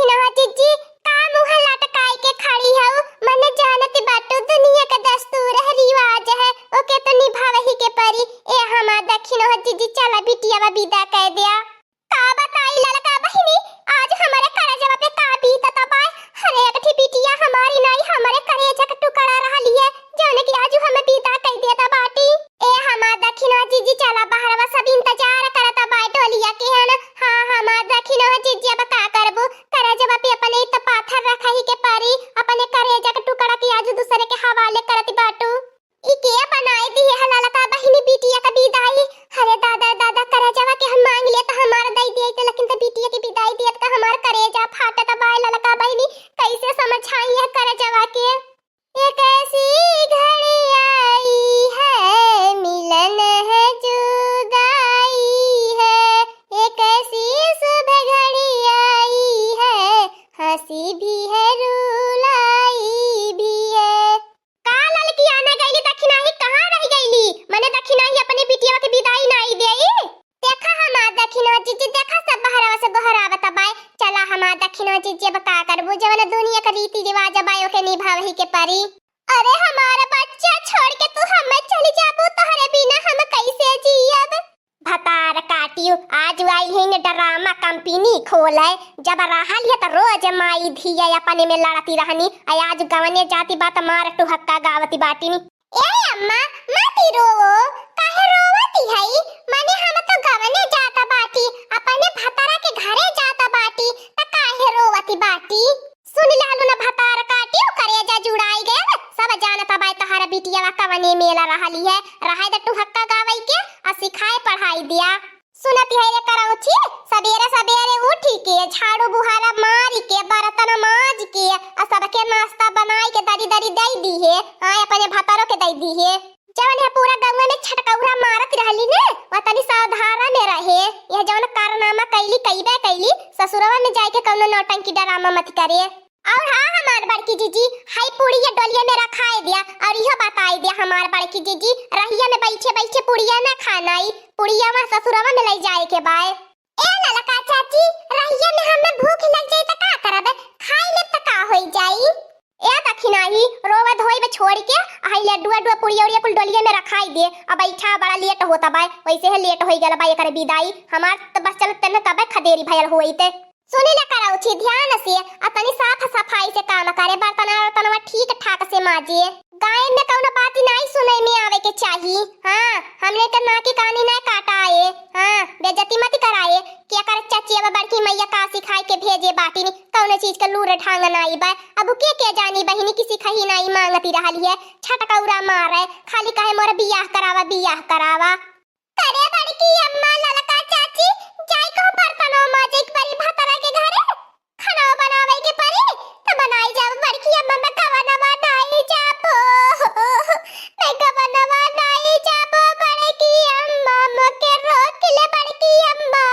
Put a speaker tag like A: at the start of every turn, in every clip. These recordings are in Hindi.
A: दखिन हो जीजी का मुंह लटकाई के खड़ी हो। मने जानत बाटू दुनिया का दस्तूर है, रिवाज है, ओके तो निभावही के परी। ए हमा दखिन हो जीजी चला बिटिया विदा कह दिया। का बताई ललका बहिनी आज हमारे करजवा पे का बीतत बा। हरे एकठी बिटिया हमारी नहीं हमारे करेजा का टुकड़ा रहली है जौन कि आज हमें विदा कह देता बाटी। ए हमा दखिन हो जीजी चला बाहरवा सब इंतजार करता बा डोलिया के हन। हां हमा दखिन हो जीजी अब का करबो, करजवा पे अपने त पाथर रखही के परी, अपने करेजा का टुकड़ा के आज दूसरे के हवाले करती बाटू। ई के बनाई दी है ललका बहिनी बिटिया का विदाई। अरे दादा दादा करजवा के हम मांग ले तो हमार दई दे तो, लेकिन तो बिटिया की विदाई दियत का हमार करेजा फाटत बा ललका बहिनी। कैसे समझाई है करजवा के। एक ऐसी घड़ी आई है मिलन है जुदाई है, एक ऐसी सुबह घड़ी आई है हंसी भी है रुलाई भी है। का ललकी आने गईली दखिनाही कहां रह गईली। मने दखिनाही अपनी बिटिया के विदाई नहीं देई। देखा हमा दखिनो जीजी देखा सब बहरावा से गोहरावत बाय। चला हमा दखिनो जीजी अब का करबो जवन दुनिया का रीति रिवाज बायो के निभावही के परी। अरे हमारा बच्चा छोड़ के तू हमें चली जाबो, तोहरे बिना हम कैसे जियब। भतार काटियो आज आई है ने ड्रामा कंपनी खोले। जब रहल है त रोज माई धिया अपने में लड़ती रहनी, आज गवने जाती बात मार टुहक्का गावती बाटीनी। ए अम्मा मत रोवो, काहे रोवती हई। माने हम तो गवने जाता बाटी, अपने भतारा के घरे जाता बाटी, त काहे रोवती बाटी। सुन लालू ना भतार काटियो करेजा जुड़ाई गए। सब जानता बाई तोहरा बिटिया कवने मेला रहली है, रहे द टुहक्का गावई के आ सिखाए पढ़ाई दिया। सुनती है रे करौची सबेरे सबेरे उठी के झाड़ू बुहारा मारी के बर्तन माज के आ सबके नाश्ता बनाई के दरी दरी दई दी है। आए अपने भतारो के दई दी है। जवन है पूरा गांव में छटकौरा मारत रहली ने वतनी सावधान में रहे। यह जवन कारनामा कैली कईबे कैली, ससुरवा में जाके कौनो नौटंकी डरामा मत करे। और हाँ हमार बड़की जीजी हाई पूड़िया डोलिया में रखाए दिया और यह बताई दिया हमार बड़की जीजी रहिया में बैठे बैठे पुड़िया ना खानाई, पुड़िया में ससुरवा में ले जाए के बाय। ए ललका चाची रहिया में हमें भूख लग जाए त का करबे, खाई ले त का होई जाई। ए दखिनाही रोवा धोई में छोड़ के हाई लड्डुआ डुआ पुड़िया उड़िया कुल डोलिया में रखाई दे। अब बैठा बड़ा लेट होता बाय, वैसे है लेट होई गेल बाय एकर विदाई। हमार त बस चल तने कबे खदेरी भयल होईते। सुनी ले करौची ध्यान से अपनी साफ सफाई से काम करे, बर्तन वर्तनवा ठीक ठाक से माजिए। गाय में कौनो बात नहीं सुने में आवे के चाहिए। हां हमने तो ना की कहानी ना काटाए, हां बेइज्जती मत कराए। क्या कर चाची अब बड़की मैया का सिखाई के भेजे बाटी नी कौनो चीज का लूर ढंग नाई बा। अब के जानी बहिनी किसी खही नहीं मांगती रहली है, छटकौरा मारे खाली कहे मोर बियाह करावा। करे बड़की अम्मा ललका चाची जाई को बर्तनों माजे के परी भतरा के घरे खाना बनावे के परी त बनाई जाब। बड़की अम्मा मैं कवनवा नहीं जाबो, मैं कवनवा नहीं जाबो बड़की अम्मा मके रोक ले बड़की अम्मा।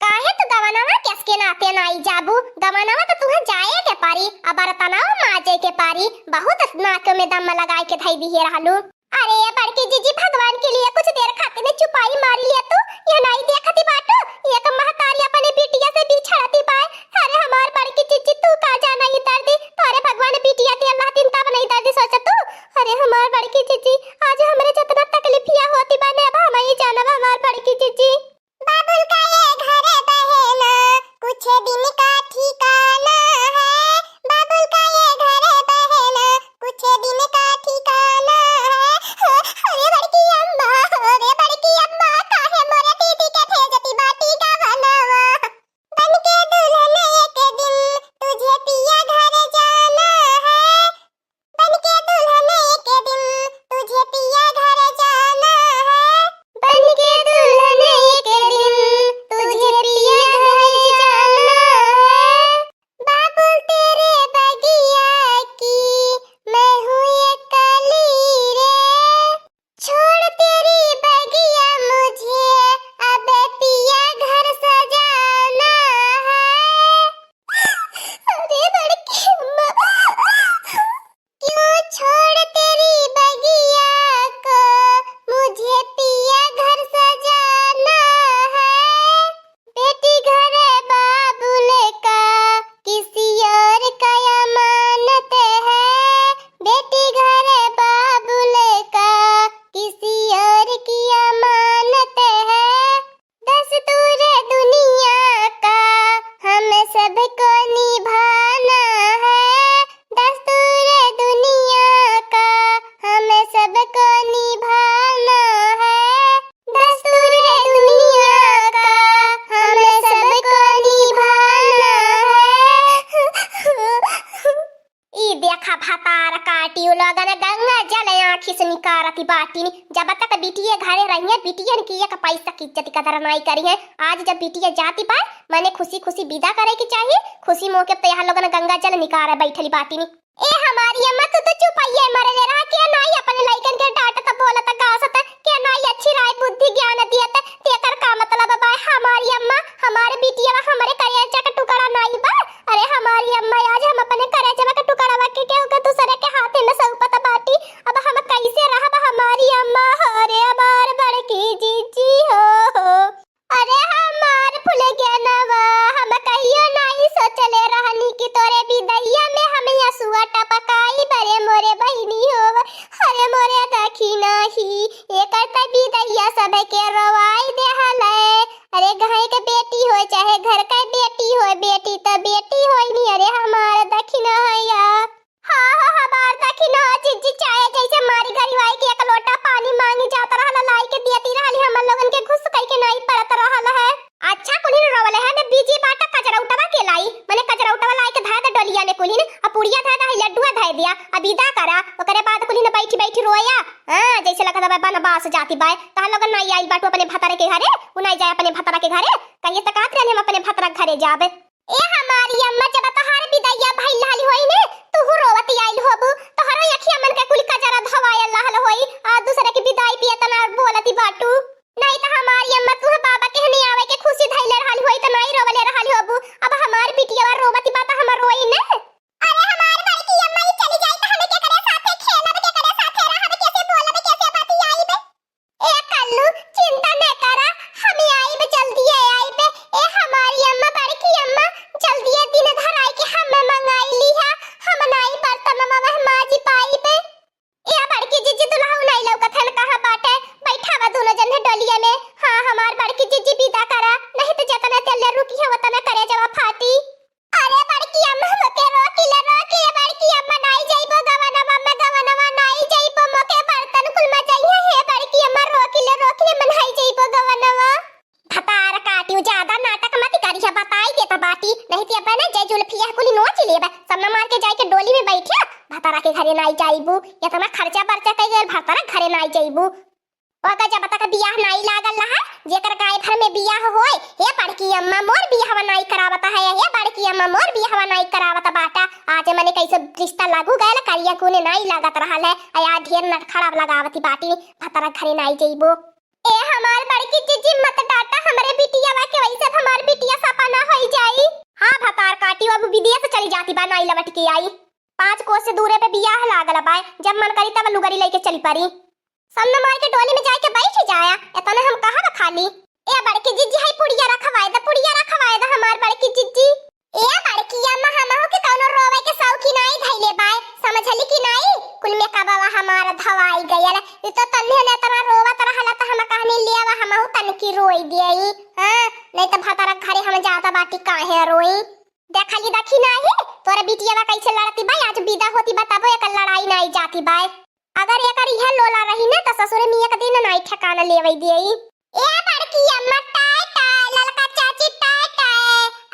A: काहे तू गवनवा किसके नाते नहीं जाबू, गवनवा तो तुहे जाए के परी अब बर्तनवा माजे के परी। बहुत नाक में दम लगाई के धई दिए रहलू। अरे बड़की जीजी भगवान के लिए कुछ देर खातिर में चुपाई मारी लिया तू, ये नहीं देखती बाटू एक महतारी अपने बिटिया से बिछड़ती पाए। अरे हमार बड़की जीजी तू का जाना ही दर्दी, अरे भगवान बिटिया दे अल्लाह दिन तब नहीं दर्दी सोच तू। अरे हमार बड़की जीजी आज हमरे जितना तकलीफिया होती बने अब हम ही जानब हमार बड़की जीजी। बाबुल का ये घरे बहेना कुछ दिन का ठिकाना है, बाबुल का ये घरे बहेना कुछ दिन का ठिकाना है। अरे बड़की अम्मा काहे मोरे दीदी के भेजती बाटी का बनावा, बन के करती बाटी जब तक बिटिया घरे रही है बिटिया की एक पैसा की इज्जत कदर नहीं करी है। आज जब बिटिया जाती बा मैंने खुशी खुशी विदा करे की चाहिए। खुशी मौके पे यहाँ लोगन गंगा जल निकाल बैठली बाटी ए हमारी अम्मा तू तो चुप आइए मरे ले रहा क्या नहीं अपने लइकन के डांटत बोलत गासत क्या नहीं अच्छी राय बुद्धि ज्ञान दियत तेकर का मतलब बा हमारी अम्मा हमारे बिटिया हमारे करेजा का टुकड़ा नहीं बा। अरे हमारी अम्मा आज हम अपने करेजा का टुकड़ा के दूसरे के हाथ में सौंपत बाटी अब हम कैसे रहब हमारी अम्मा अरे बार बार की जीजी हो अरे हमार फुल ज्ञानवा हम कहियो नहीं सोचले रहनी कि तोरे विदैया में हम यसुआ टपकाई बरे मोरे बहिनी हो अरे मोरे देखी नहीं एकर त विदैया सब के रोवाई देहले। अरे घाई के बेटी हो चाहे घर का बेटी हो बेटी तो बेटी होई नहीं। अरे हमार देखी नैया हाँ हमार देखी न जीजी चाहे जैसे मारी गरीवाई के एक लोटा पानी मांगी जात रहल लाई के देती रहली हम लोगन के घुस कई के नहीं पड़त रहल है। अच्छा कुलिन रोवले है ने बीजी बाटा कचरा उठवा के लाई माने कचरा उठवा लाई के धा दे डलिया में कुलिन आ पुड़िया धा दा लड्डुआ धा दिया अब विदा करा ओकरे बाद कुलिन बैठी बैठी रोया हां जैसे लगता बा बनवास जाती बाय ता लोगन नहीं आई बाटू अपने भतरे के घरे उ नहीं जाए अपने भतरा के घरे कहिए त कात रहले हम अपने भतरा के घरे जाबे। ए हमारी अम्मा जब तोहार विदैया भइल लाली होई ने तू रोवती आइल होबू तोहरो अखिया मन के कुल कचरा धवाय लहल होई आ दूसरे की विदाई पियतना बोलती बाटू नहीं तो हमारी अम्मा तू बाबा के नहीं आवे के खुशी धैले रहल होई त नहीं रोवले रहल होबू अब हमार बिटिया रोवती बात हम रोई ने। अरे हमार बड़की अम्मा ही चली जाई त हमें के करे साथे खेलब के करे साथे रहब कैसे बोलब कैसे बाती आई बे ए कल्लू चिंता न करा हम आई बे जल्दी आई बे ए हमारी अम्मा बड़की अम्मा जल्दी दिन धर आई के हम मंगाई ली है हम नहीं बर्तन मामा जी पाई बे ए बड़की जीजी दुल्हा नहीं लौकत है कहां बाटे बैठावा दोनों जन डलिया में हां हमार बड़की जीजी विदा करा नहीं तो जतना तेल रुकी है उतना करे जवाब फाटी। अरे बड़की अम्मा मके रोकी बड़की अम्मा नहीं जाइबो गवनवा नहीं जाइबो मके बर्तन कुल में चाहिए है बड़की अम्मा रोकी ले मन नहीं जाइबो गवनवा भतार काटियो ज्यादा नाटक मत करिया बताई देता बाटी नहीं तो अपन जय जुल्फिया कुली नोच लेबे सब मार के जाके डोली में बैठिया भतारा के घरे नहीं जाइबू इतना खर्चा बर्चा कइले भतारा घरे नहीं जाइबू ओका जब तक बियाह नहीं लागल रहा जेकर गाय घर में बियाह होए हे बड़की अम्मा मोर बियाह नहीं करावता है हे बड़की अम्मा मोर बियाह नहीं करावता बाटा आज मने कैसे रिश्ता लागू गयल करिया कोने नहीं लागत रहल है आ ढेर नट खराब लगावती बाटी भतारा घरे नहीं जाइबू। ए हमार बड़की जीजी मत डाटा हमरे बिटिया के वैसे हमार बिटिया सपा ना होई जाई। हां भतार काटी अब विदेश चली जाती बा नहीं लवट के आई 5 कोस से दूरे पे बियाह लागल बा जब मन करी तब लुगरी लेके चली पड़ी सन्ना मार के डोली में जाके बैठ जाया इतना हम कहां खाली। ए बड़की जीजी हाय पुड़िया रखवाए दा हमार बड़की जीजी ए बड़की अम्मा हमहु के कोनो रोवे के शौकी नहीं धइले बाय समझली कि नहीं कुल में का बाबा हमारा धवाई गयल ये तो तन्ने ने तना रोवत रहला त हम कहने लियावा हमहु तन की रोई देई हां नहीं त भतारा घरे हम जाता बाटी काहे रोई देखली देखी नहीं तोरा बिटिया कैसे लड़ती बाय आज विदा होती बताबो एक लड़ाई नहीं जाती बाय अगर एकर यह लोला रही ना त ससुरे मिया के दिन नहीं ठिकाना लेवई देई। ए बड़की अम्मा टाटा ललका चाची टाटा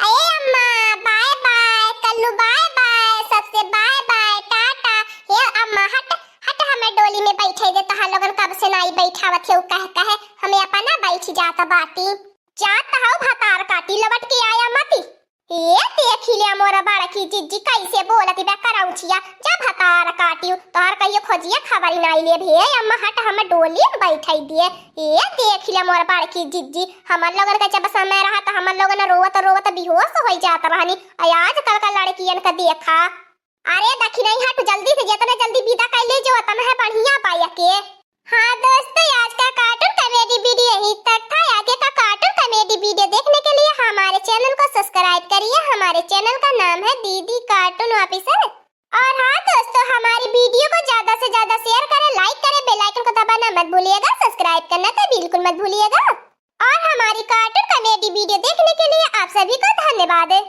A: ए अम्मा bye bye Kallu bye bye सबसे बाय बाय टाटा। ए अम्मा हट हमें डोली में बैठे दे तहां लोगन कब से नहीं बैठावत है कहे हमें अपना बैठ जाता बाटी जात हौ भतार काटी लवट के आया मती ए देखिले मोरा बड़की जीजी कैसे बोलती बे कराउचिया जा भतार काटियो तोहर कहियो खोजिया खबरी नहीं ले भे अम्मा हट हम डोली में बैठाई दिए ए देखिले मोरा बड़की जीजी हमर लोगन का जब समय रहा त हमर लोगन रोवत बेहोश हो जात रहनी आज कल का लड़कियन का देखा। अरे देखी नहीं हट जल्दी से जितना जल्दी विदा कर ले जो उतना है बढ़िया पाया के। हाँ दोस्तों आज का कार्टून कॉमेडी वीडियो यहीं तक था। आगे का कार्टून कॉमेडी वीडियो देखने के लिए हमारे चैनल को सब्सक्राइब करिए। हमारे चैनल का नाम है दीदी कार्टून ऑफिसर। और हाँ दोस्तों हमारी वीडियो को ज्यादा से ज्यादा शेयर करें लाइक करें बेल आइकन को दबाना मत भूलिएगा सब्सक्राइब करना तो बिल्कुल मत भूलिएगा। और हमारी कार्टून कॉमेडी वीडियो देखने के लिए आप सभी को धन्यवाद।